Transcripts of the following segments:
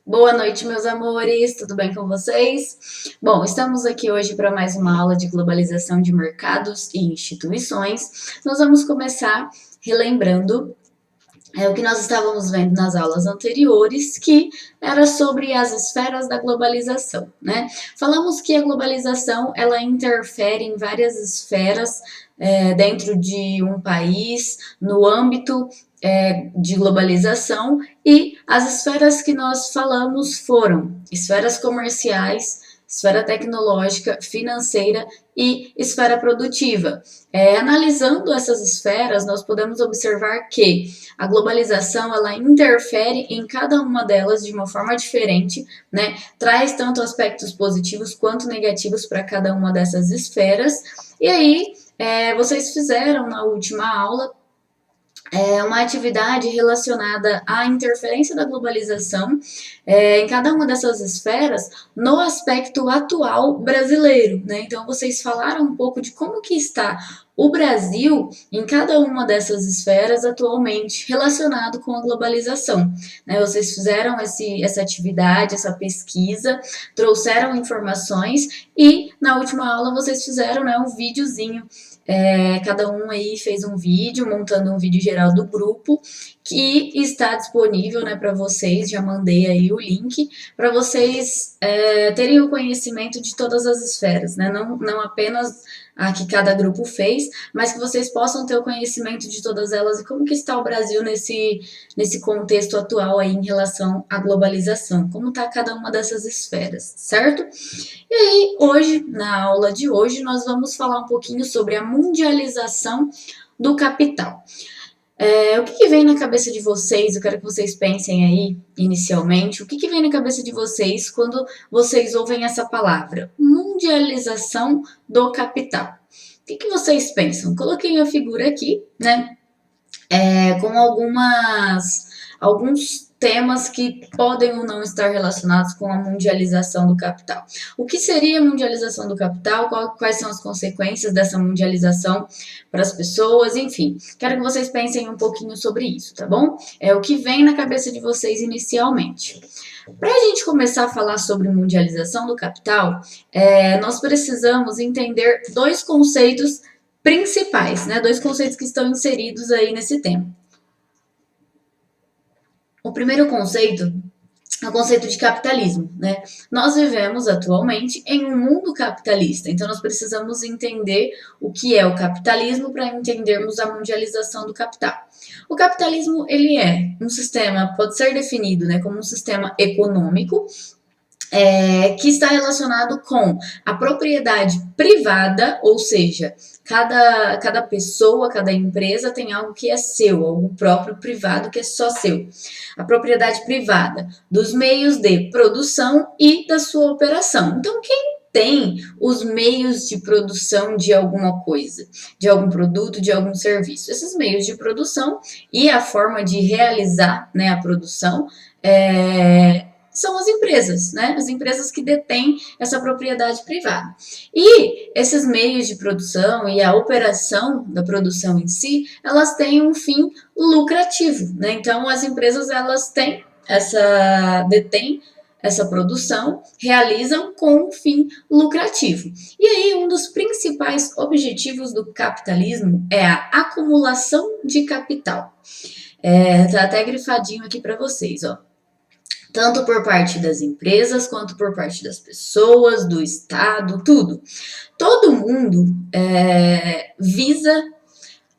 Boa noite, meus amores, tudo bem com vocês? Bom, estamos aqui hoje para mais uma aula de globalização de mercados e instituições. Nós vamos começar relembrando o que nós estávamos vendo nas aulas anteriores, que era sobre as esferas da globalização, né? Falamos que a globalização ela interfere em várias esferas dentro de um país, no âmbito de globalização, e as esferas que nós falamos foram esferas comerciais, esfera tecnológica, financeira e esfera produtiva. Analisando essas esferas, nós podemos observar que a globalização ela interfere em cada uma delas de uma forma diferente, né? Traz tanto aspectos positivos quanto negativos para cada uma dessas esferas. E aí, vocês fizeram na última aula uma atividade relacionada à interferência da globalização em cada uma dessas esferas no aspecto atual brasileiro, né? Então vocês falaram um pouco de como que está o Brasil em cada uma dessas esferas atualmente relacionado com a globalização, né? Vocês fizeram essa atividade, essa pesquisa, trouxeram informações e na última aula vocês fizeram, né, um videozinho. Cada um aí fez um vídeo, montando um vídeo geral do grupo, que está disponível, né, para vocês. Já mandei aí o link para vocês terem o conhecimento de todas as esferas, né? Não apenas a que cada grupo fez, mas que vocês possam ter o conhecimento de todas elas e como que está o Brasil nesse contexto atual aí em relação à globalização, como está cada uma dessas esferas, certo? E aí, hoje, na aula de hoje, nós vamos falar um pouquinho sobre a mundialização do capital. O que vem na cabeça de vocês? Eu quero que vocês pensem aí, inicialmente, o que vem na cabeça de vocês quando vocês ouvem essa palavra? Mundialização do capital. O que vocês pensam? Coloquei a figura aqui, né? Com alguns temas que podem ou não estar relacionados com a mundialização do capital. O que seria a mundialização do capital? Quais são as consequências dessa mundialização para as pessoas? Enfim, quero que vocês pensem um pouquinho sobre isso, tá bom? É o que vem na cabeça de vocês inicialmente. Para a gente começar a falar sobre mundialização do capital, nós precisamos entender dois conceitos principais, né? Dois conceitos que estão inseridos aí nesse tema. O primeiro conceito é o conceito de capitalismo, né? Nós vivemos atualmente em um mundo capitalista, então nós precisamos entender o que é o capitalismo para entendermos a mundialização do capital. O capitalismo, ele é um sistema, pode ser definido, né, como um sistema econômico que está relacionado com a propriedade privada, ou seja, cada pessoa, cada empresa tem algo que é seu, algo próprio, privado, que é só seu. A propriedade privada dos meios de produção e da sua operação. Então, quem tem os meios de produção de alguma coisa, de algum produto, de algum serviço? Esses meios de produção e a forma de realizar, né, a produção são as empresas, né? As empresas que detêm essa propriedade privada. E esses meios de produção e a operação da produção em si, elas têm um fim lucrativo, né? Então, as empresas, elas detêm essa produção, realizam com um fim lucrativo. E aí, um dos principais objetivos do capitalismo é a acumulação de capital. Tá até grifadinho aqui para vocês, ó. Tanto por parte das empresas, quanto por parte das pessoas, do Estado, tudo. Todo mundo visa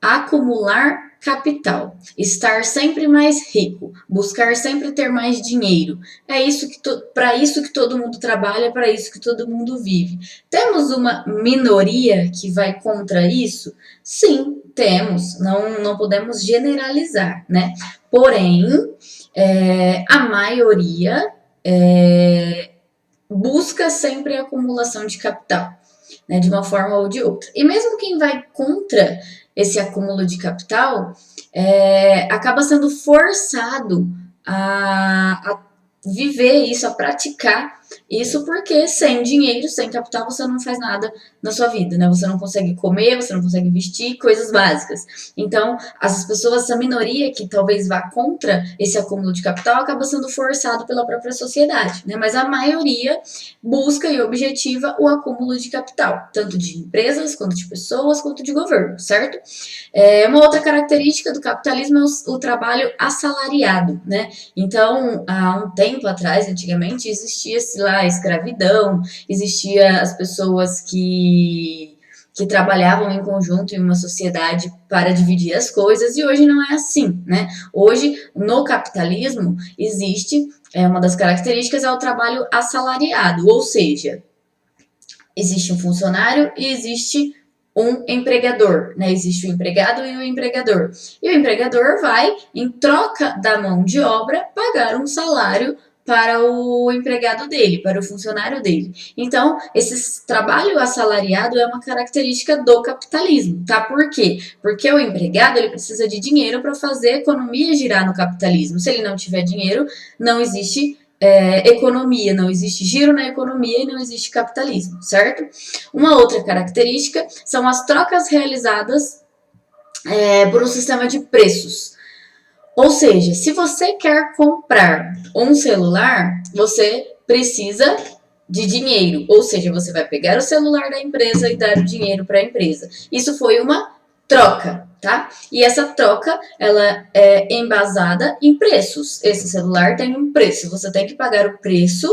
acumular capital, estar sempre mais rico, buscar sempre ter mais dinheiro. É isso para isso que todo mundo trabalha, para isso que todo mundo vive. Temos uma minoria que vai contra isso? Sim, temos. Não podemos generalizar, né? Porém, a maioria busca sempre a acumulação de capital, né, de uma forma ou de outra. E mesmo quem vai contra esse acúmulo de capital acaba sendo forçado a viver isso, a praticar Isso porque sem dinheiro, sem capital, você não faz nada na sua vida, né? Você não consegue comer, você não consegue vestir, coisas básicas. Então, as pessoas, essa minoria que talvez vá contra esse acúmulo de capital, acaba sendo forçado pela própria sociedade, né? Mas a maioria busca e objetiva o acúmulo de capital, tanto de empresas, quanto de pessoas, quanto de governo, certo? Uma outra característica do capitalismo é o trabalho assalariado, né? Então, há um tempo atrás, antigamente, existia-se lá a escravidão, existia as pessoas que trabalhavam em conjunto em uma sociedade para dividir as coisas, e hoje não é assim, né? Hoje, no capitalismo, existe, uma das características é o trabalho assalariado, ou seja, existe um funcionário e existe um empregador, né? Existe o empregado e o empregador. E o empregador vai, em troca da mão de obra, pagar um salário para o empregado dele, para o funcionário dele. Então, esse trabalho assalariado é uma característica do capitalismo, tá? Por quê? Porque o empregado ele precisa de dinheiro para fazer a economia girar no capitalismo. Se ele não tiver dinheiro, não existe economia, não existe giro na economia e não existe capitalismo, certo? Uma outra característica são as trocas realizadas por um sistema de preços. Ou seja, se você quer comprar um celular, você precisa de dinheiro, ou seja, você vai pegar o celular da empresa e dar o dinheiro para a empresa. Isso foi uma troca, tá? E essa troca, ela é embasada em preços. Esse celular tem um preço, você tem que pagar o preço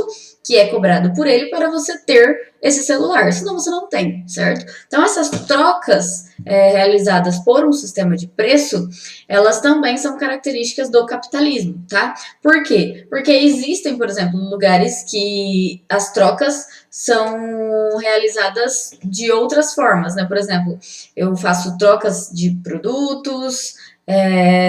que é cobrado por ele para você ter esse celular, senão você não tem, certo? Então, essas trocas realizadas por um sistema de preço, elas também são características do capitalismo, tá? Por quê? Porque existem, por exemplo, lugares que as trocas são realizadas de outras formas, né? Por exemplo, eu faço trocas de produtos,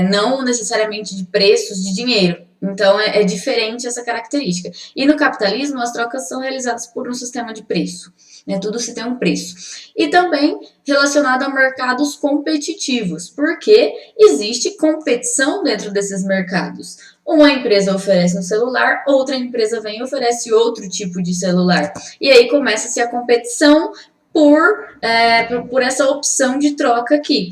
não necessariamente de preços, de dinheiro. Então, é diferente essa característica. E no capitalismo, as trocas são realizadas por um sistema de preço. Né? Tudo se tem um preço. E também relacionado a mercados competitivos, porque existe competição dentro desses mercados. Uma empresa oferece um celular, outra empresa vem e oferece outro tipo de celular. E aí começa-se a competição por essa opção de troca aqui.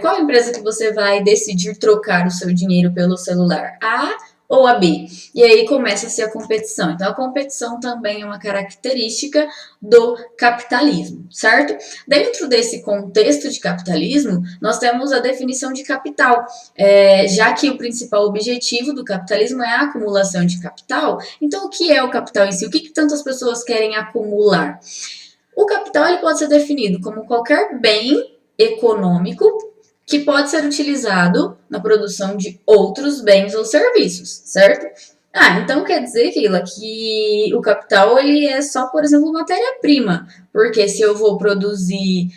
Qual empresa que você vai decidir trocar o seu dinheiro pelo celular? A ou a B? E aí começa-se a competição. Então, a competição também é uma característica do capitalismo, certo? Dentro desse contexto de capitalismo, nós temos a definição de capital. Já que o principal objetivo do capitalismo é a acumulação de capital, então o que é o capital em si? O que tantas pessoas querem acumular? O capital ele pode ser definido como qualquer bem econômico que pode ser utilizado na produção de outros bens ou serviços, certo? Então quer dizer, Keila, que o capital ele é só, por exemplo, matéria-prima, porque se eu vou produzir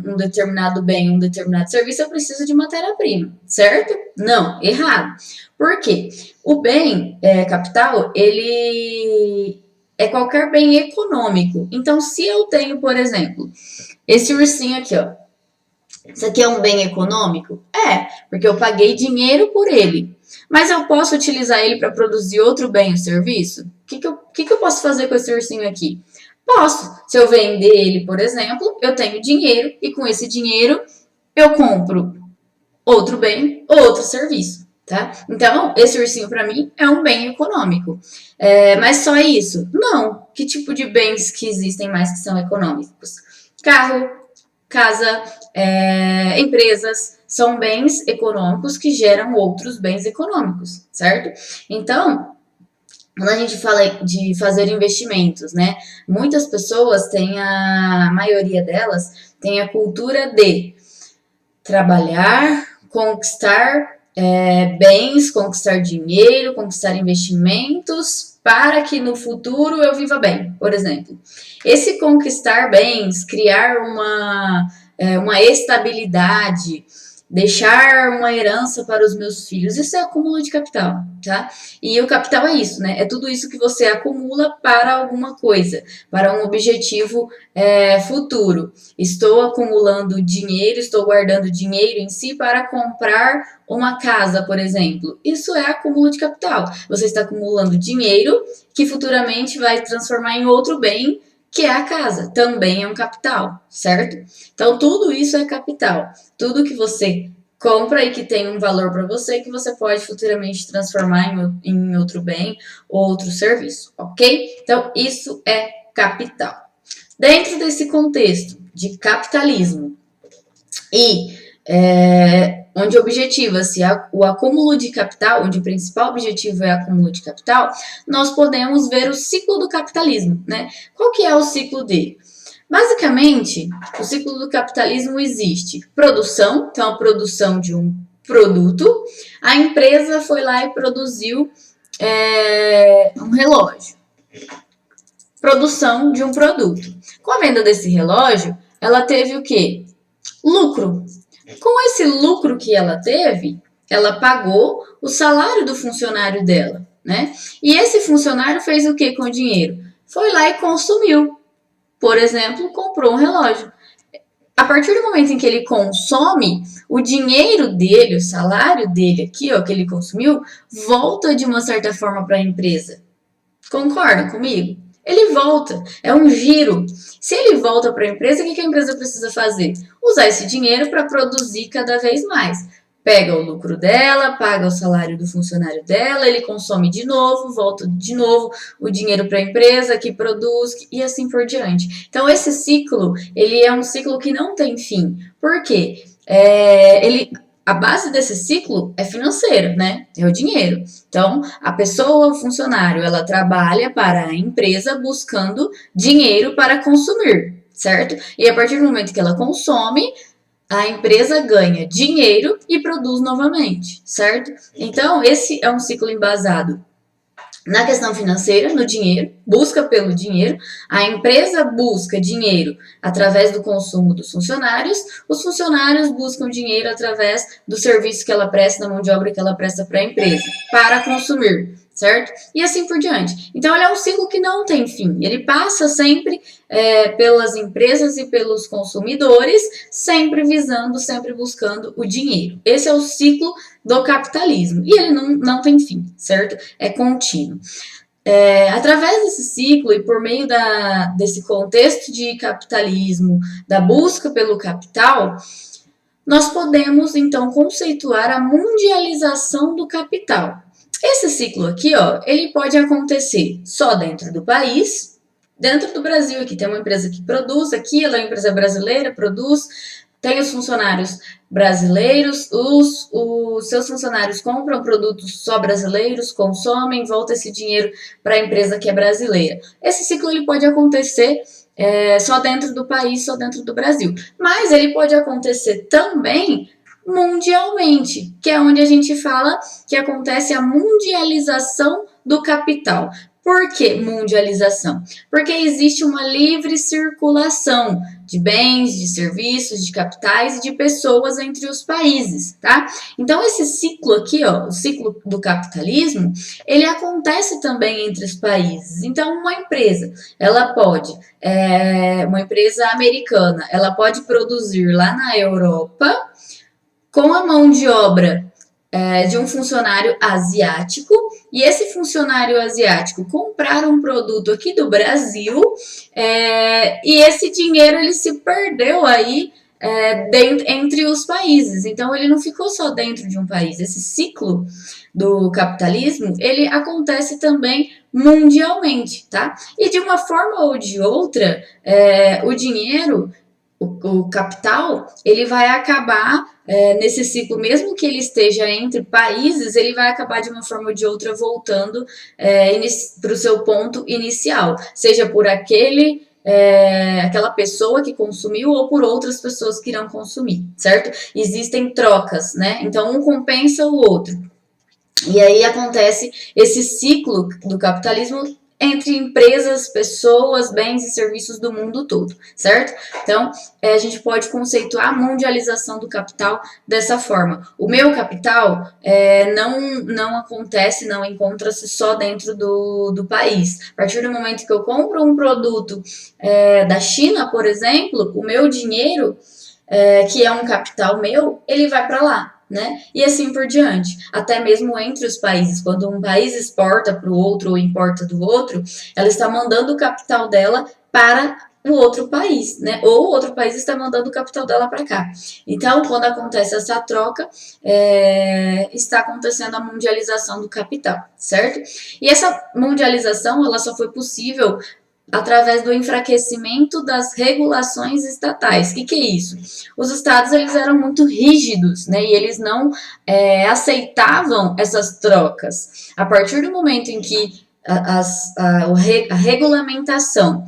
um determinado bem, um determinado serviço, eu preciso de matéria-prima, certo? Não, errado. Por quê? O bem capital, ele é qualquer bem econômico. Então, se eu tenho, por exemplo, esse ursinho aqui, ó. Isso aqui é um bem econômico? Porque eu paguei dinheiro por ele. Mas eu posso utilizar ele para produzir outro bem ou serviço? O que eu posso fazer com esse ursinho aqui? Posso. Se eu vender ele, por exemplo, eu tenho dinheiro e com esse dinheiro eu compro outro bem ou outro serviço. Tá? Então, esse ursinho para mim é um bem econômico. Mas só isso? Não. Que tipo de bens que existem mais que são econômicos? Carro, casa, empresas, são bens econômicos que geram outros bens econômicos, certo? Então, quando a gente fala de fazer investimentos, né? Muitas pessoas têm a maioria delas tem a cultura de trabalhar, conquistar bens, conquistar dinheiro, conquistar investimentos para que no futuro eu viva bem, por exemplo. Esse conquistar bens, criar uma estabilidade, deixar uma herança para os meus filhos. Isso é acúmulo de capital, tá? E o capital é isso, né? É tudo isso que você acumula para alguma coisa, para um objetivo futuro. Estou acumulando dinheiro, estou guardando dinheiro em si para comprar uma casa, por exemplo. Isso é acúmulo de capital. Você está acumulando dinheiro que futuramente vai transformar em outro bem, que é a casa. Também é um capital, certo? Então, tudo isso é capital. Tudo que você compra e que tem um valor para você, que você pode futuramente transformar em outro bem ou outro serviço, ok? Então, isso é capital. Dentro desse contexto de capitalismo e onde objetiva-se o acúmulo de capital, onde o principal objetivo é o acúmulo de capital, nós podemos ver o ciclo do capitalismo, né? Qual que é o ciclo dele? Basicamente, o ciclo do capitalismo existe produção, então a produção de um produto, a empresa foi lá e produziu um relógio. Produção de um produto. Com a venda desse relógio, ela teve o quê? Lucro. Com esse lucro que ela teve, ela pagou o salário do funcionário dela, né? E esse funcionário fez o que com o dinheiro? Foi lá e consumiu. Por exemplo, comprou um relógio. A partir do momento em que ele consome, o dinheiro dele, o salário dele aqui, ó, que ele consumiu, volta de uma certa forma para a empresa. Concordam comigo? Ele volta, é um giro. Se ele volta para a empresa, o que a empresa precisa fazer? Usar esse dinheiro para produzir cada vez mais. Pega o lucro dela, paga o salário do funcionário dela, ele consome de novo, volta de novo o dinheiro para a empresa que produz e assim por diante. Então esse ciclo, ele é um ciclo que não tem fim. Por quê? A base desse ciclo é financeira, né? É o dinheiro. Então, a pessoa, o funcionário, ela trabalha para a empresa buscando dinheiro para consumir, certo? E a partir do momento que ela consome, a empresa ganha dinheiro e produz novamente, certo? Então, esse é um ciclo embasado na questão financeira, no dinheiro, busca pelo dinheiro, a empresa busca dinheiro através do consumo dos funcionários, os funcionários buscam dinheiro através do serviço que ela presta, da mão de obra que ela presta para a empresa, para consumir, certo? E assim por diante. Então, ele é um ciclo que não tem fim, ele passa sempre pelas empresas e pelos consumidores, sempre visando, sempre buscando o dinheiro. Esse é o ciclo do capitalismo. E ele não tem fim, certo? É contínuo. Através desse ciclo e por meio desse contexto de capitalismo, da busca pelo capital, nós podemos, então, conceituar a mundialização do capital. Esse ciclo aqui, ó, ele pode acontecer só dentro do país, dentro do Brasil, aqui tem uma empresa que produz, aqui ela é uma empresa brasileira, produz, tem os funcionários brasileiros, os seus funcionários compram produtos só brasileiros, consomem, volta esse dinheiro para a empresa que é brasileira. Esse ciclo ele pode acontecer só dentro do país, só dentro do Brasil. Mas ele pode acontecer também mundialmente, que é onde a gente fala que acontece a mundialização do capital. Por que mundialização? Porque existe uma livre circulação de bens, de serviços, de capitais e de pessoas entre os países, tá? Então, esse ciclo aqui, ó, o ciclo do capitalismo, ele acontece também entre os países. Então, uma empresa, ela pode, uma empresa americana, ela pode produzir lá na Europa com a mão de obra de um funcionário asiático, e esse funcionário asiático comprar um produto aqui do Brasil, e esse dinheiro ele se perdeu aí entre os países, então ele não ficou só dentro de um país. Esse ciclo do capitalismo, ele acontece também mundialmente, tá? E de uma forma ou de outra, o dinheiro, o capital, ele vai acabar nesse ciclo, mesmo que ele esteja entre países, ele vai acabar de uma forma ou de outra voltando para o seu ponto inicial, seja por aquela pessoa que consumiu ou por outras pessoas que irão consumir, certo? Existem trocas, né? Então, um compensa o outro. E aí acontece esse ciclo do capitalismo entre empresas, pessoas, bens e serviços do mundo todo, certo? Então, a gente pode conceituar a mundialização do capital dessa forma. O meu capital não acontece, não encontra-se só dentro do país. A partir do momento que eu compro um produto da China, por exemplo, o meu dinheiro, que é um capital meu, ele vai para lá. Né? E assim por diante, até mesmo entre os países, quando um país exporta para o outro ou importa do outro, ela está mandando o capital dela para o outro país, né? Ou o outro país está mandando o capital dela para cá. Então, quando acontece essa troca, está acontecendo a mundialização do capital, certo? E essa mundialização, ela só foi possível através do enfraquecimento das regulações estatais. O que é isso? Os estados eles eram muito rígidos, né? E eles não aceitavam essas trocas. A partir do momento em que a regulamentação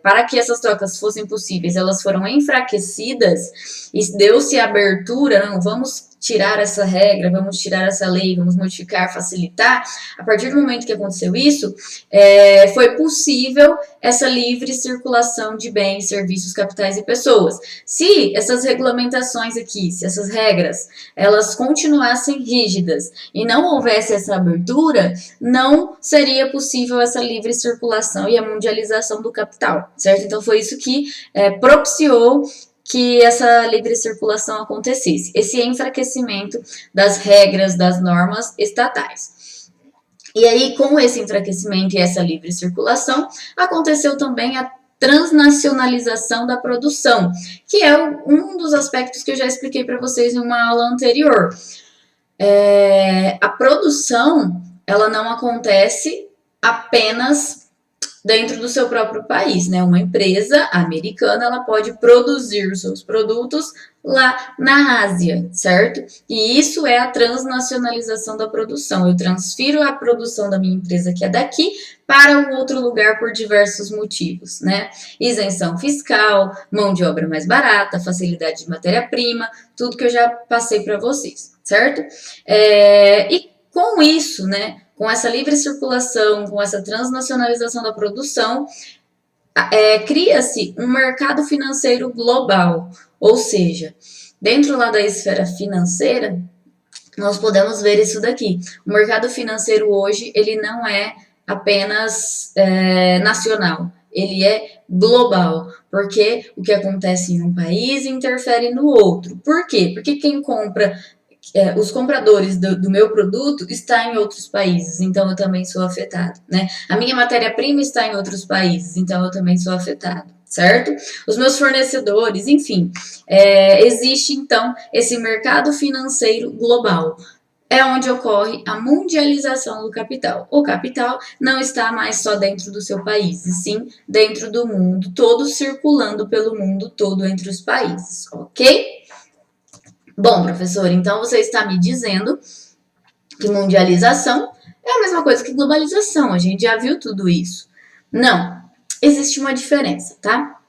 para que essas trocas fossem possíveis, elas foram enfraquecidas e deu-se abertura, não, vamos tirar essa regra, vamos tirar essa lei, vamos modificar, facilitar. A partir do momento que aconteceu isso, foi possível essa livre circulação de bens, serviços, capitais e pessoas. Se essas regulamentações aqui, se essas regras, elas continuassem rígidas e não houvesse essa abertura, não seria possível essa livre circulação e a mundialização do capital, certo? Então foi isso que propiciou que essa livre circulação acontecesse, esse enfraquecimento das regras, das normas estatais. E aí, com esse enfraquecimento e essa livre circulação, aconteceu também a transnacionalização da produção, que é um dos aspectos que eu já expliquei para vocês em uma aula anterior. A produção, ela não acontece apenas dentro do seu próprio país, né? Uma empresa americana, ela pode produzir os seus produtos lá na Ásia, certo? E isso é a transnacionalização da produção. Eu transfiro a produção da minha empresa, que é daqui, para um outro lugar por diversos motivos, né? Isenção fiscal, mão de obra mais barata, facilidade de matéria-prima, tudo que eu já passei para vocês, certo? E com isso, né? Com essa livre circulação, com essa transnacionalização da produção, cria-se um mercado financeiro global. Ou seja, dentro lá da esfera financeira, nós podemos ver isso daqui. O mercado financeiro hoje, ele não é apenas nacional, ele é global, porque o que acontece em um país interfere no outro. Por quê? Porque quem compra os compradores do meu produto estão em outros países, então eu também sou afetado, né? A minha matéria-prima está em outros países, então eu também sou afetado, certo? Os meus fornecedores, enfim, existe então esse mercado financeiro global. É onde ocorre a mundialização do capital. O capital não está mais só dentro do seu país, e sim dentro do mundo todo, circulando pelo mundo todo entre os países, ok? Bom, professor, então você está me dizendo que mundialização é a mesma coisa que globalização, a gente já viu tudo isso. Não, existe uma diferença, tá?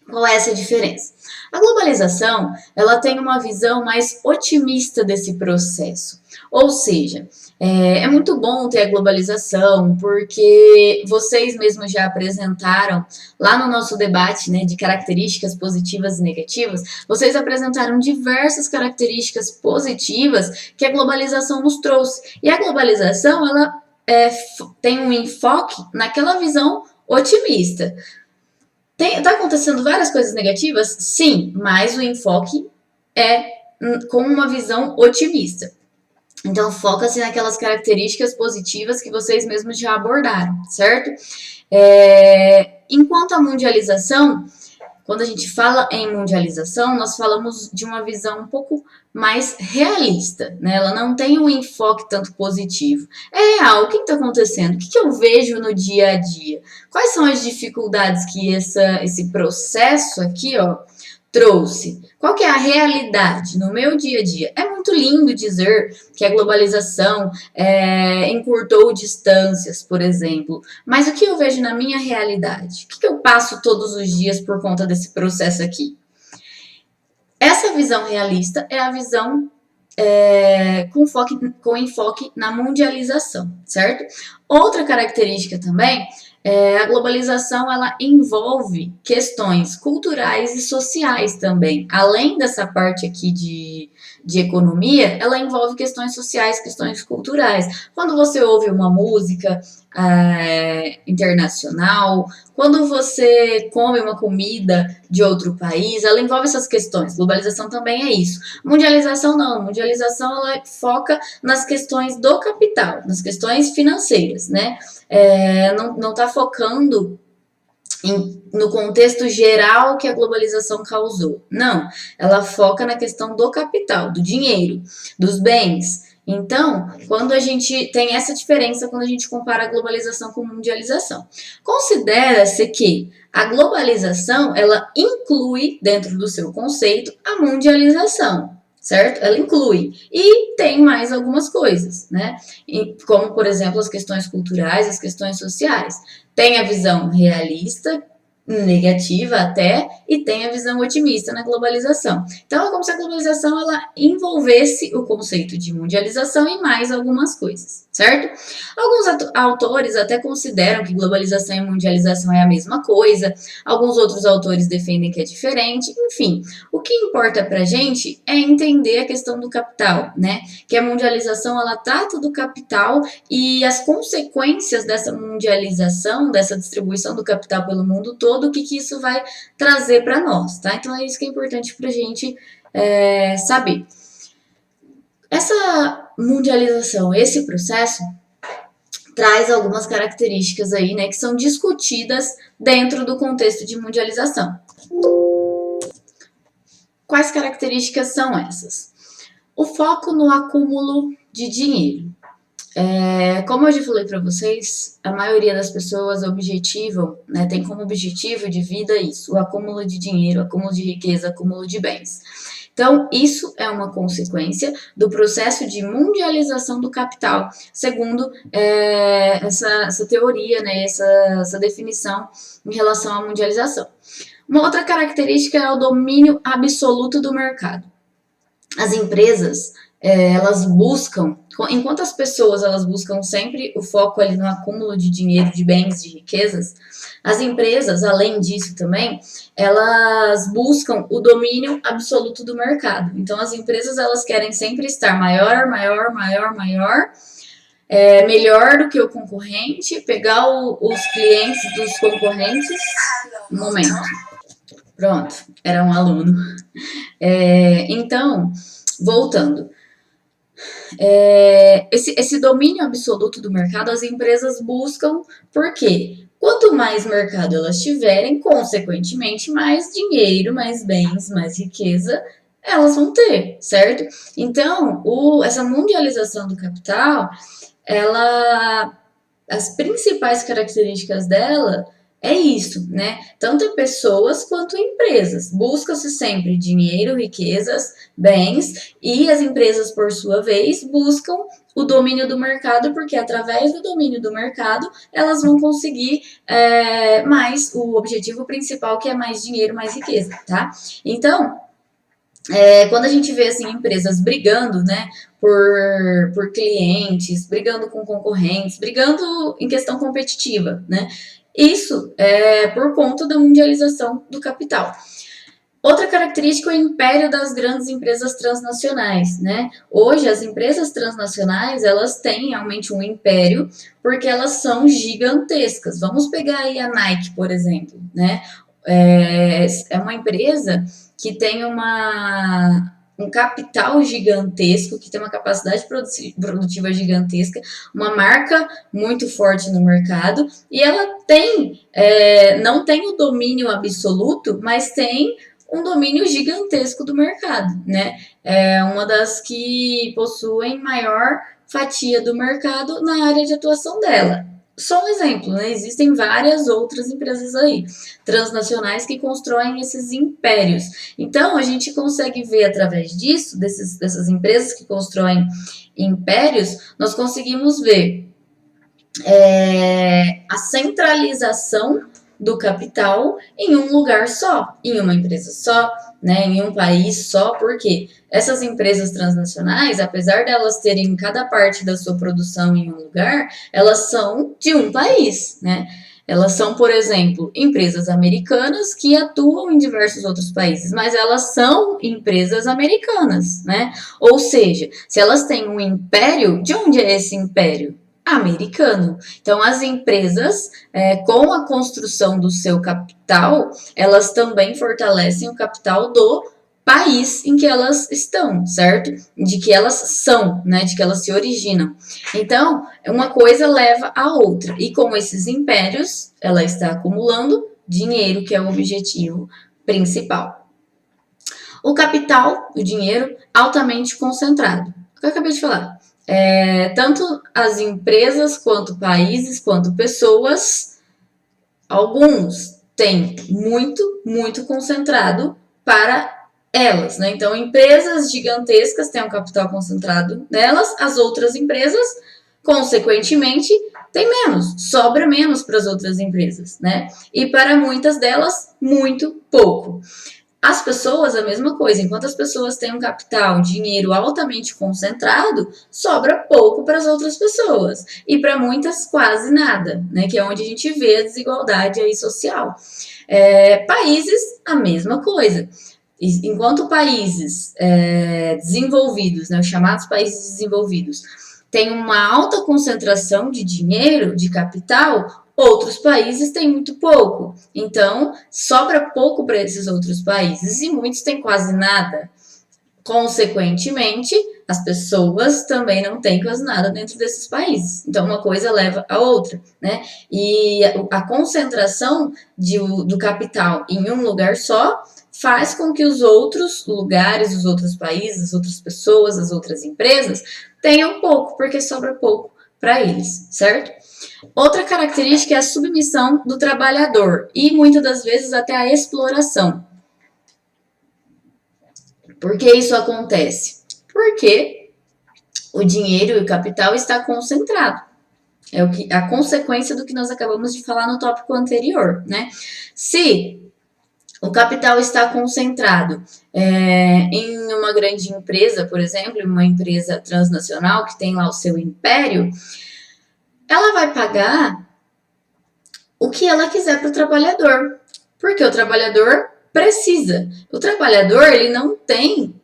Qual é essa diferença? A globalização, ela tem uma visão mais otimista desse processo. Ou seja, é muito bom ter a globalização, porque vocês mesmos já apresentaram lá no nosso debate, né, de características positivas e negativas, vocês apresentaram diversas características positivas que a globalização nos trouxe. E a globalização, ela tem um enfoque naquela visão otimista. Está acontecendo várias coisas negativas? Sim, mas o enfoque é com uma visão otimista. Então, foca-se naquelas características positivas que vocês mesmos já abordaram, certo? Enquanto a mundialização, quando a gente fala em mundialização, nós falamos de uma visão um pouco mais realista, né? Ela não tem um enfoque tanto positivo. É real, o que está acontecendo? O que eu vejo no dia a dia? Quais são as dificuldades que esse processo aqui, ó, trouxe? Qual que é a realidade no meu dia a dia? É muito lindo dizer que a globalização encurtou distâncias, por exemplo, mas o que eu vejo na minha realidade? O que eu passo todos os dias por conta desse processo aqui? Essa visão realista é a visão com enfoque na mundialização, certo? Outra característica também a globalização ela envolve questões culturais e sociais também. Além dessa parte aqui de economia, ela envolve questões sociais, questões culturais. Quando você ouve uma música internacional, quando você come uma comida de outro país, ela envolve essas questões. Globalização também é isso. Mundialização não. Mundialização ela foca nas questões do capital, nas questões financeiras, né? Não está focando no contexto geral que a globalização causou. Não, ela foca na questão do capital, do dinheiro, dos bens. Então, quando a gente tem essa diferença quando a gente compara a globalização com a mundialização. Considera-se que a globalização, ela inclui dentro do seu conceito a mundialização, certo? Ela inclui. E tem mais algumas coisas, né? Como, por exemplo, as questões culturais, as questões sociais. Tem a visão realista, negativa até, e tem a visão otimista na globalização. Então, é como se a globalização ela envolvesse o conceito de mundialização e mais algumas coisas, certo? Alguns autores até consideram que globalização e mundialização é a mesma coisa, alguns outros autores defendem que é diferente, enfim. O que importa pra gente é entender a questão do capital, né? Que a mundialização, ela trata do capital e as consequências dessa mundialização, dessa distribuição do capital pelo mundo todo, o que isso vai trazer para nós, tá? Então é isso que é importante para a gente saber. Essa mundialização, esse processo, traz algumas características aí, né, que são discutidas dentro do contexto de mundialização. Quais características são essas? O foco no acúmulo de dinheiro. Como eu já falei para vocês, a maioria das pessoas objetivam, né, tem como objetivo de vida isso, o acúmulo de dinheiro, acúmulo de riqueza, acúmulo de bens. Então, isso é uma consequência do processo de mundialização do capital, segundo essa teoria, né, essa definição em relação à mundialização. Uma outra característica é o domínio absoluto do mercado. As empresas, elas buscam, enquanto as pessoas elas buscam sempre o foco ali no acúmulo de dinheiro, de bens, de riquezas, as empresas, além disso também, elas buscam o domínio absoluto do mercado. Então, as empresas elas querem sempre estar maior, melhor do que o concorrente, pegar os clientes dos concorrentes. Um momento. Pronto, era um aluno. Então, voltando. Esse domínio absoluto do mercado, as empresas buscam, por quê? Quanto mais mercado elas tiverem, consequentemente, mais dinheiro, mais bens, mais riqueza elas vão ter, certo? Então, essa mundialização do capital, as principais características dela é isso, né? Tanto pessoas quanto empresas. Busca-se sempre dinheiro, riquezas, bens, e as empresas, por sua vez, buscam o domínio do mercado, porque através do domínio do mercado, elas vão conseguir mais o objetivo principal, que é mais dinheiro, mais riqueza, tá? Então, quando a gente vê assim empresas brigando, né, por clientes, brigando com concorrentes, brigando em questão competitiva, né, isso é por conta da mundialização do capital. Outra característica é o império das grandes empresas transnacionais, né? Hoje as empresas transnacionais elas têm realmente um império porque elas são gigantescas. Vamos pegar aí a Nike, por exemplo, né? É uma empresa que tem um capital gigantesco, que tem uma capacidade produtiva gigantesca, uma marca muito forte no mercado, e ela não tem o domínio absoluto, mas tem um domínio gigantesco do mercado, né? É uma das que possuem maior fatia do mercado na área de atuação dela. Só um exemplo, né? Existem várias outras empresas aí, transnacionais, que constroem esses impérios. Então, a gente consegue ver através disso, dessas empresas que constroem impérios, nós conseguimos ver a centralização do capital em um lugar só, em uma empresa só, né, em um país só, porque essas empresas transnacionais, apesar delas terem cada parte da sua produção em um lugar, elas são de um país, né? Elas são, por exemplo, empresas americanas que atuam em diversos outros países, mas elas são empresas americanas, né? Ou seja, se elas têm um império, de onde é esse império? Americano. Então, as empresas, com a construção do seu capital, elas também fortalecem o capital do país em que elas estão, certo? De que elas são, né? De que elas se originam. Então, uma coisa leva a outra. E com esses impérios, ela está acumulando dinheiro, que é o objetivo principal. O capital, o dinheiro, altamente concentrado. O que eu acabei de falar. Tanto as empresas, quanto países, quanto pessoas, alguns têm muito concentrado para elas, né? Então, empresas gigantescas têm um capital concentrado nelas, as outras empresas, consequentemente, têm menos, sobra menos para as outras empresas, né? E para muitas delas, muito pouco. As pessoas, a mesma coisa. Enquanto as pessoas têm um capital, dinheiro altamente concentrado, sobra pouco para as outras pessoas. E para muitas, quase nada, né? Que é onde a gente vê a desigualdade aí social. Países, a mesma coisa. Enquanto países desenvolvidos, né, os chamados países desenvolvidos, têm uma alta concentração de dinheiro, de capital, outros países têm muito pouco. Então, sobra pouco para esses outros países e muitos têm quase nada. Consequentemente, as pessoas também não têm quase nada dentro desses países. Então, uma coisa leva a outra, né? E a concentração do capital em um lugar só faz com que os outros lugares, os outros países, as outras pessoas, as outras empresas tenham pouco, porque sobra pouco para eles, certo? Outra característica é a submissão do trabalhador e muitas das vezes até a exploração. Por que isso acontece? Porque o dinheiro e o capital está concentrado. É a consequência do que nós acabamos de falar no tópico anterior, né? Se o capital está concentrado em uma grande empresa, por exemplo, uma empresa transnacional que tem lá o seu império, ela vai pagar o que ela quiser para o trabalhador, porque o trabalhador precisa. O trabalhador, ele não tem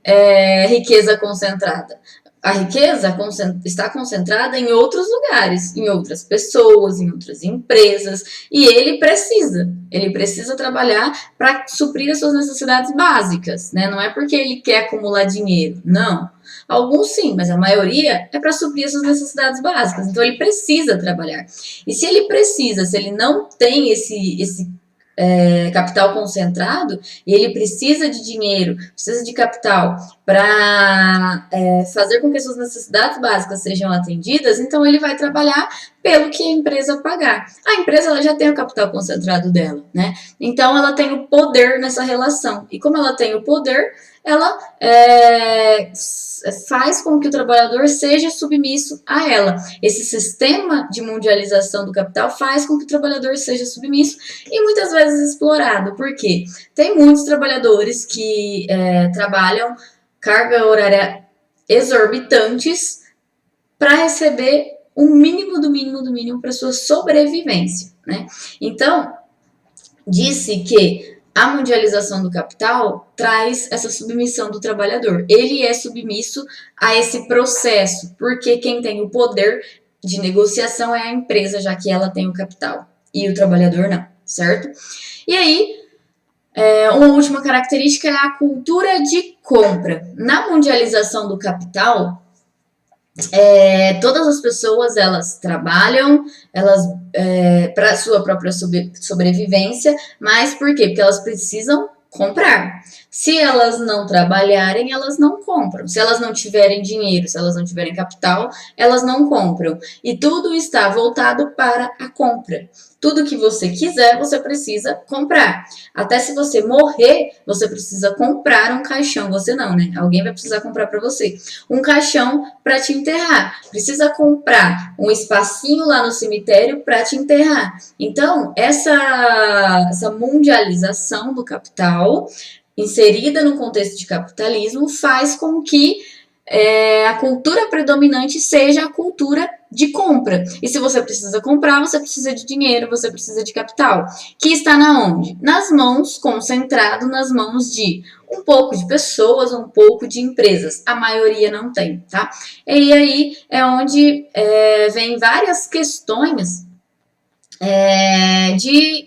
riqueza concentrada. A riqueza está concentrada em outros lugares, em outras pessoas, em outras empresas, e ele precisa trabalhar para suprir as suas necessidades básicas, né? Não é porque ele quer acumular dinheiro, não. Alguns sim, mas a maioria é para suprir as suas necessidades básicas, então ele precisa trabalhar. E se ele não tem esse capital concentrado e ele precisa de dinheiro, precisa de capital para fazer com que suas necessidades básicas sejam atendidas, então ele vai trabalhar pelo que a empresa pagar. A empresa ela já tem o capital concentrado dela, né? Então ela tem o poder nessa relação. E como ela tem o poder, ela faz com que o trabalhador seja submisso a ela. Esse sistema de mundialização do capital faz com que o trabalhador seja submisso e muitas vezes explorado. Por quê? Tem muitos trabalhadores que trabalham carga horária exorbitantes para receber o mínimo do mínimo para sua sobrevivência, né? Então, disse que a mundialização do capital traz essa submissão do trabalhador. Ele é submisso a esse processo, porque quem tem o poder de negociação é a empresa, já que ela tem o capital, e o trabalhador não, certo? E aí, uma última característica é a cultura de compra. Na mundialização do capital, todas as pessoas elas trabalham, para sua própria sobrevivência, mas por quê? Porque elas precisam comprar. Se elas não trabalharem, elas não compram. Se elas não tiverem dinheiro, se elas não tiverem capital, elas não compram. E tudo está voltado para a compra. Tudo que você quiser, você precisa comprar. Até se você morrer, você precisa comprar um caixão. Você não, né? Alguém vai precisar comprar para você. Um caixão para te enterrar. Precisa comprar um espacinho lá no cemitério para te enterrar. Então, essa mundialização do capital, inserida no contexto de capitalismo, faz com que a cultura predominante seja a cultura de compra. E se você precisa comprar, você precisa de dinheiro, você precisa de capital. Que está na onde? Nas mãos, concentrado nas mãos de um pouco de pessoas, um pouco de empresas. A maioria não tem, tá? E aí é onde vem várias questões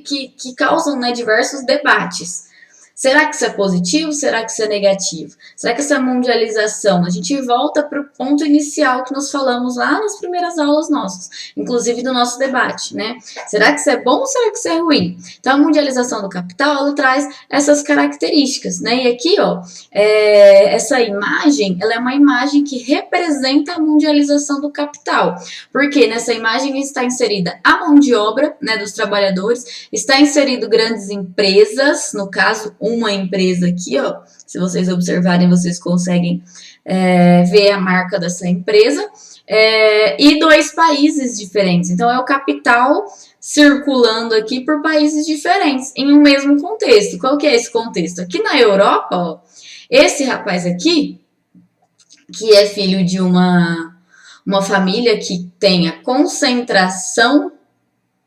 que causam, né, diversos debates. Será que isso é positivo? Será que isso é negativo? Será que essa mundialização, a gente volta para o ponto inicial que nós falamos lá nas primeiras aulas nossas, inclusive do nosso debate, né? Será que isso é bom ou será que isso é ruim? Então, a mundialização do capital, ela traz essas características, né? E aqui, ó, essa imagem, ela é uma imagem que representa a mundialização do capital, porque nessa imagem está inserida a mão de obra, né, dos trabalhadores, está inserido grandes empresas, no caso, uma empresa aqui, ó, se vocês observarem, vocês conseguem ver a marca dessa empresa, e dois países diferentes. Então, é o capital circulando aqui por países diferentes, em um mesmo contexto. Qual que é esse contexto? Aqui na Europa, ó, esse rapaz aqui, que é filho de uma família que tem a concentração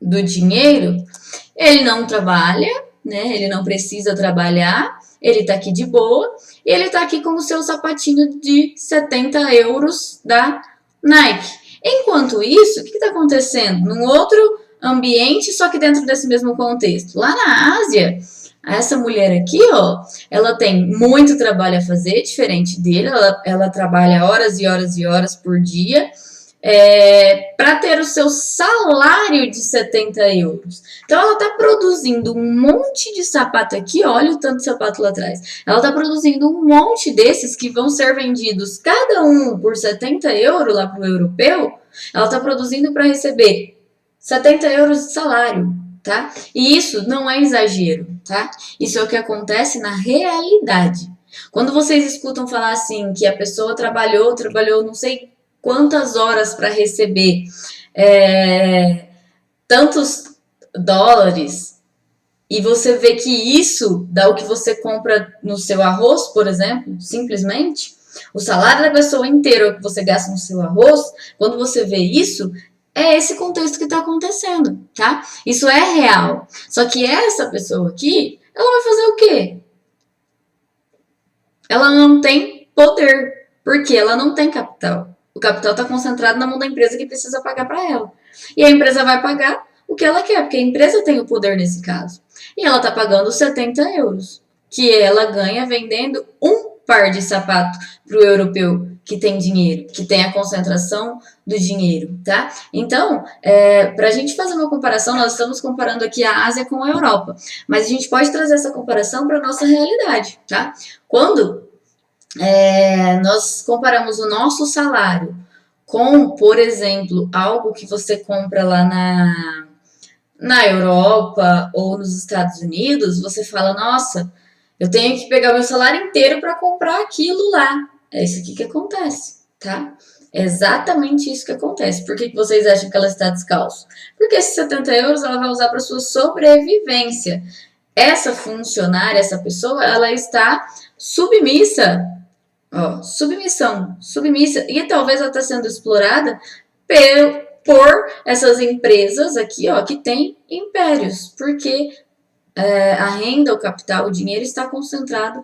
do dinheiro, ele não trabalha, né? Ele não precisa trabalhar, ele tá aqui de boa, e ele tá aqui com o seu sapatinho de 70 euros da Nike. Enquanto isso, o que tá acontecendo? Num outro ambiente, só que dentro desse mesmo contexto. Lá na Ásia, essa mulher aqui, ó, ela tem muito trabalho a fazer, diferente dele, ela trabalha horas e horas e horas por dia, para ter o seu salário de 70 euros. Então, ela está produzindo um monte de sapato aqui, olha o tanto de sapato lá atrás. Ela está produzindo um monte desses que vão ser vendidos cada um por 70 euros lá para o europeu. Ela está produzindo para receber 70 euros de salário, tá? E isso não é exagero, tá? Isso é o que acontece na realidade. Quando vocês escutam falar assim, que a pessoa trabalhou não sei quantas horas para receber tantos dólares, e você vê que isso dá o que você compra no seu arroz, por exemplo, simplesmente, o salário da pessoa inteira que você gasta no seu arroz, quando você vê isso, é esse contexto que está acontecendo, tá? Isso é real. Só que essa pessoa aqui, ela vai fazer o quê? Ela não tem poder, porque ela não tem capital. O capital está concentrado na mão da empresa que precisa pagar para ela. E a empresa vai pagar o que ela quer, porque a empresa tem o poder nesse caso. E ela está pagando 70 euros, que ela ganha vendendo um par de sapato para o europeu que tem dinheiro, que tem a concentração do dinheiro, tá? Então, para a gente fazer uma comparação, nós estamos comparando aqui a Ásia com a Europa, mas a gente pode trazer essa comparação para a nossa realidade, tá? Quando nós comparamos o nosso salário com, por exemplo, algo que você compra lá na Europa ou nos Estados Unidos, você fala, nossa, eu tenho que pegar meu salário inteiro para comprar aquilo lá. É isso aqui que acontece, tá? É exatamente isso que acontece. Por que vocês acham que ela está descalço? Porque esses 70 euros ela vai usar para sua sobrevivência. Essa funcionária, essa pessoa, ela está submissa, ó, submissa, e talvez ela está sendo explorada por essas empresas aqui, ó, que tem impérios, porque a renda, o capital, o dinheiro está concentrado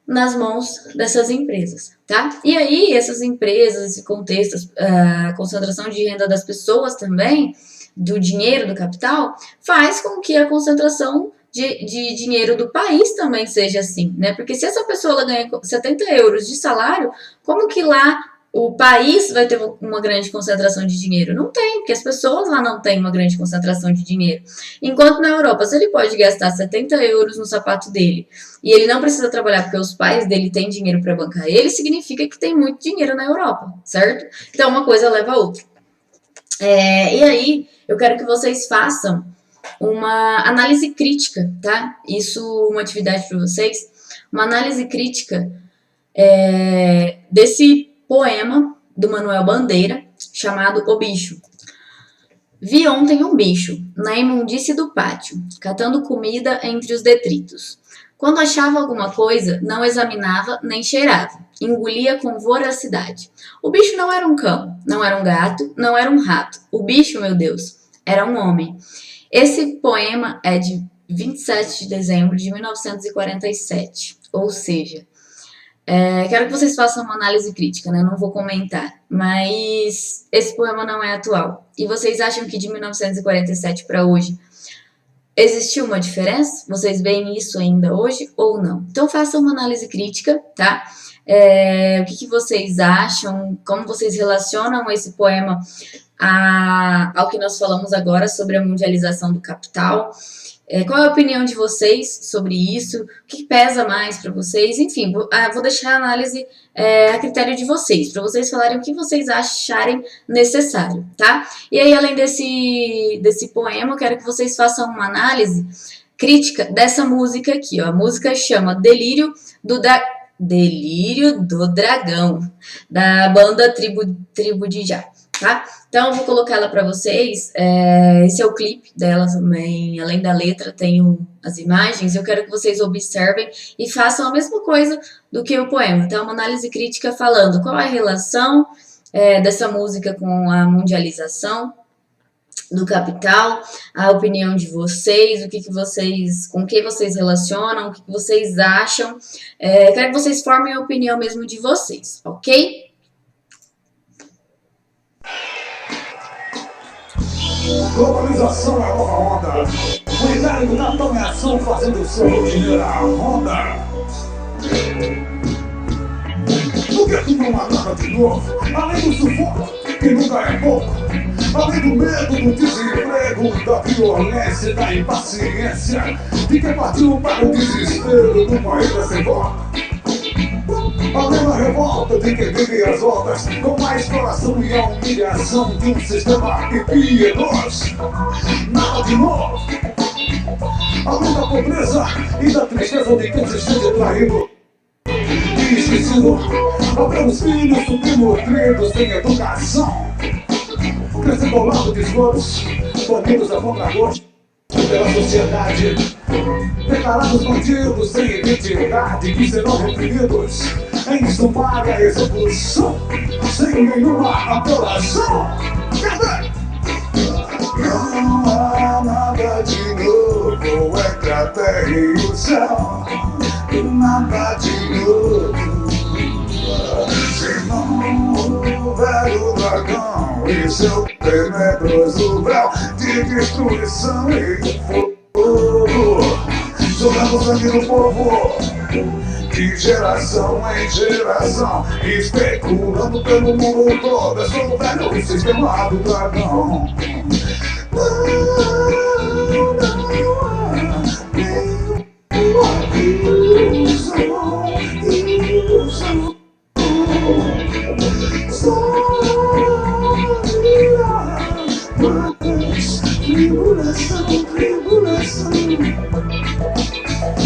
nas mãos dessas empresas, tá? E aí, essas empresas, esse contexto, a concentração de renda das pessoas também, do dinheiro, do capital, faz com que a concentração de dinheiro do país também seja assim, né? Porque se essa pessoa ela ganha 70 euros de salário, como que lá o país vai ter uma grande concentração de dinheiro? Não tem, porque as pessoas lá não têm uma grande concentração de dinheiro. Enquanto na Europa, se ele pode gastar 70 euros no sapato dele e ele não precisa trabalhar porque os pais dele têm dinheiro para bancar ele, significa que tem muito dinheiro na Europa, certo? Então uma coisa leva a outra. E aí, eu quero que vocês façam uma análise crítica, tá? Isso, uma atividade para vocês. Uma análise crítica desse poema do Manuel Bandeira, chamado O Bicho. Vi ontem um bicho, na imundície do pátio, catando comida entre os detritos. Quando achava alguma coisa, não examinava nem cheirava, engolia com voracidade. O bicho não era um cão, não era um gato, não era um rato. O bicho, meu Deus, era um homem. Esse poema é de 27 de dezembro de 1947, ou seja, quero que vocês façam uma análise crítica, né? Não vou comentar, mas esse poema não é atual. E vocês acham que de 1947 para hoje existiu uma diferença? Vocês veem isso ainda hoje ou não? Então façam uma análise crítica, tá? O que vocês acham? Como vocês relacionam esse poema ao que nós falamos agora sobre a mundialização do capital? Qual é a opinião de vocês sobre isso? O que pesa mais para vocês? Enfim, vou deixar a análise a critério de vocês, para vocês falarem o que vocês acharem necessário, tá? E aí, além desse poema, eu quero que vocês façam uma análise crítica dessa música aqui, ó. A música chama Delírio do Dragão, da banda Tribo de Já. Tá? Então, eu vou colocar ela para vocês. Esse é o clipe dela também. Além da letra, tem as imagens. Eu quero que vocês observem e façam a mesma coisa do que o poema. Então, uma análise crítica falando qual é a relação dessa música com a mundialização do capital, a opinião de vocês, com que vocês relacionam, o que vocês acham. Quero que vocês formem a opinião mesmo de vocês, ok? Globalização é a nova onda. O milagre do Natal em ação, fazendo o seu dinheiro a ronda. O que tu não agarra de novo? Além do sufoco, que nunca é pouco. Além do medo, do desemprego, da violência e da impaciência de quem partiu para o desespero do país sem volta. Além da revolta de quem vive as voltas, com a exploração e a humilhação de um sistema impiedoso. Nada de novo. Além da pobreza e da tristeza de quem se sente traído e esquecido. Além dos filhos subnutridos sem educação, crescendo ao lado de esgotos, banidos a contragosto pela sociedade. Declarados bandidos sem identidade que serão reprimidos em sumária execução, sem nenhuma apelação. Não há nada de novo entre a terra e o céu. Nada de novo. Se não houver o dragão e seu tenebroso véu de destruição e fogo, jogando sangue no povo, de geração em geração, especulando pelo mundo todo. É só o velho sistema do dragão.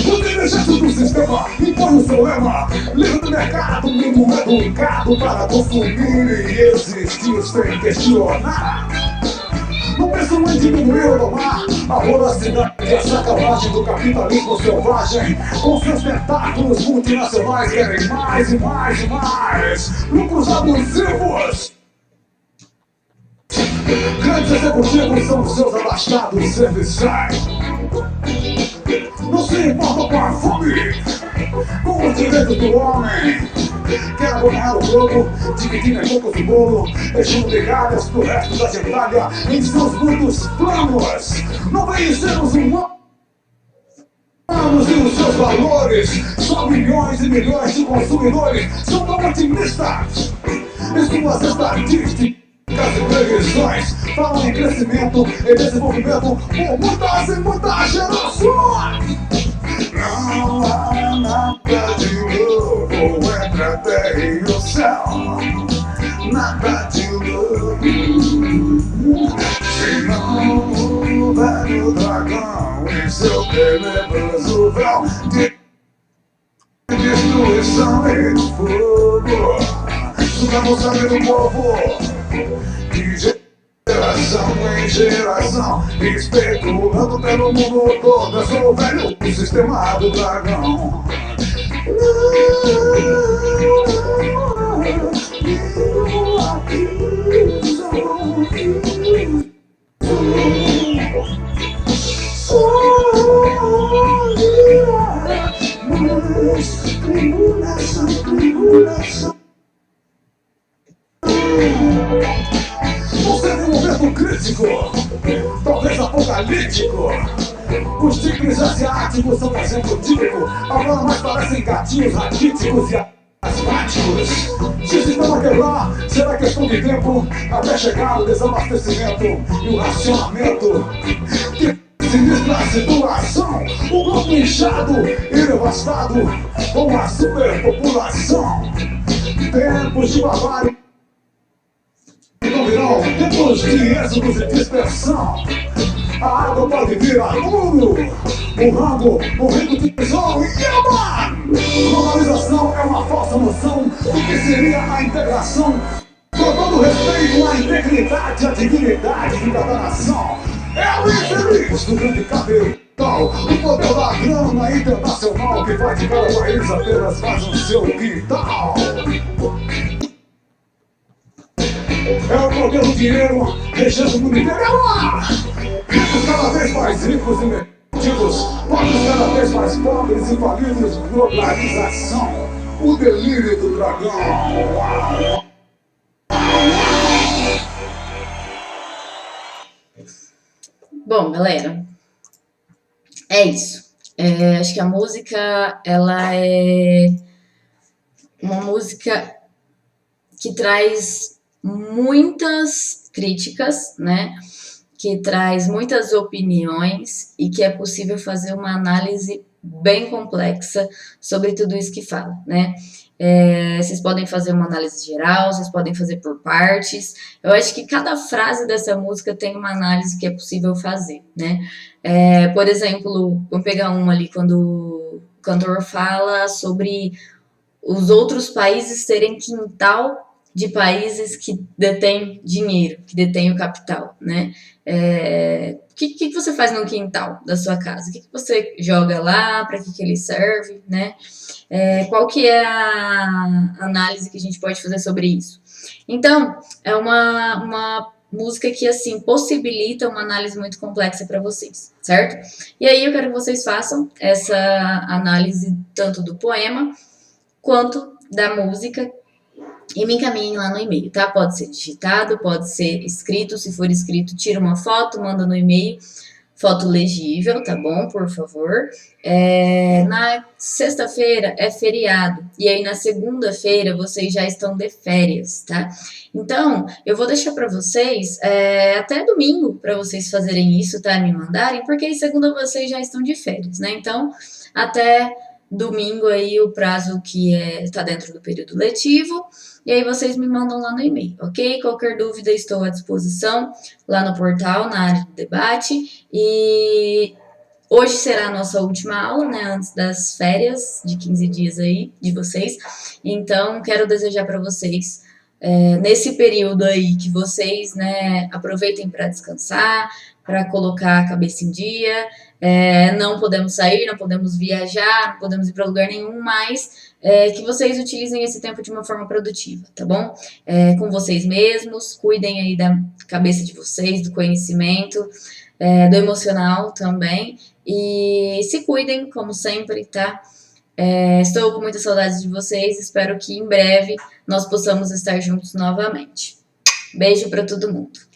O dirigente do sistema impõe o seu lema: livre do mercado, o mundo é educado para consumir e existir sem questionar. Não pensam em diminuir ou domar a voracidade e a sacanagem do capitalismo selvagem. Com seus tentáculos multinacionais querem mais e mais e mais lucros abusivos. Grandes executivos são os seus abastados serviçais. Não se importam com a fome, com os direitos do homem. Quer abonar o globo, dividindo em poucos o bolo, deixando migalhas pro resto da gentalha em seus muitos planos. Não vem sermos humanos. E os seus valores, só milhões e milhões de consumidores são tão otimistas. E suas estatísticas e previsões falam em crescimento e desenvolvimento por muitas e muitas gerações. Não há nada de novo entre a terra e o céu. Nada de novo. Senão o velho dragão em seu tenebroso véu de destruição e de fogo. Sugamos sangue do povo de geração em geração, especulando pelo mundo todo. Eu sou o velho sistema do dragão. Você tem um momento crítico, talvez apocalíptico. Os tigres asiáticos são um exemplo típico, agora mais parecem gatinhos raquíticos e asmáticos. Se o sistema quebrar, será questão de tempo até chegar o desabastecimento e o racionamento. Que sinistra situação, o globo inchado e devastado com a superpopulação. Tempos de barbárie não virão tempos de êxodos e dispersão. A água pode virar ouro, o rango, o rico de tesouro e Yaman! Globalização é uma falsa noção do que seria a integração. Com todo respeito à integridade e à dignidade de cada nação. É o infeliz do grande capital, o poder da grana internacional que faz de cada país apenas mais um seu quintal. É o poder do dinheiro regendo o mundo inteiro. Ricos cada vez mais ricos e mendigos, pobres cada vez mais pobres e falidos. Globalização, o delírio do dragão. Bom, galera, é isso. Acho que a música, ela é uma música que traz muitas críticas, né? Que traz muitas opiniões e que é possível fazer uma análise bem complexa sobre tudo isso que fala, né? Vocês podem fazer uma análise geral, vocês podem fazer por partes. Eu acho que cada frase dessa música tem uma análise que é possível fazer, né? Por exemplo, vamos pegar uma ali quando o cantor fala sobre os outros países terem quintal de países que detêm dinheiro, que detêm o capital, né? O que você faz no quintal da sua casa? O que você joga lá? Para que ele serve, né? Qual que é a análise que a gente pode fazer sobre isso? Então, é uma música que, assim, possibilita uma análise muito complexa para vocês, certo? E aí eu quero que vocês façam essa análise tanto do poema quanto da música e me encaminhem lá no e-mail, tá? Pode ser digitado, pode ser escrito. Se for escrito, tira uma foto, manda no e-mail, foto legível, tá bom? Por favor. Na sexta-feira é feriado, e aí na segunda-feira vocês já estão de férias, tá? Então, eu vou deixar para vocês até domingo para vocês fazerem isso, tá? Me mandarem, porque aí segunda vocês já estão de férias, né? Então, até domingo aí o prazo que está dentro do período letivo, e aí vocês me mandam lá no e-mail, ok? Qualquer dúvida estou à disposição lá no portal, na área de debate, e hoje será a nossa última aula, né, antes das férias de 15 dias aí de vocês, então quero desejar para vocês, nesse período aí, que vocês, né, aproveitem para descansar, para colocar a cabeça em dia. Não podemos sair, não podemos viajar, não podemos ir para lugar nenhum, mas que vocês utilizem esse tempo de uma forma produtiva, tá bom? Com vocês mesmos, cuidem aí da cabeça de vocês, do conhecimento, do emocional também, e se cuidem, como sempre, tá? Estou com muita saudade de vocês, espero que em breve nós possamos estar juntos novamente. Beijo para todo mundo.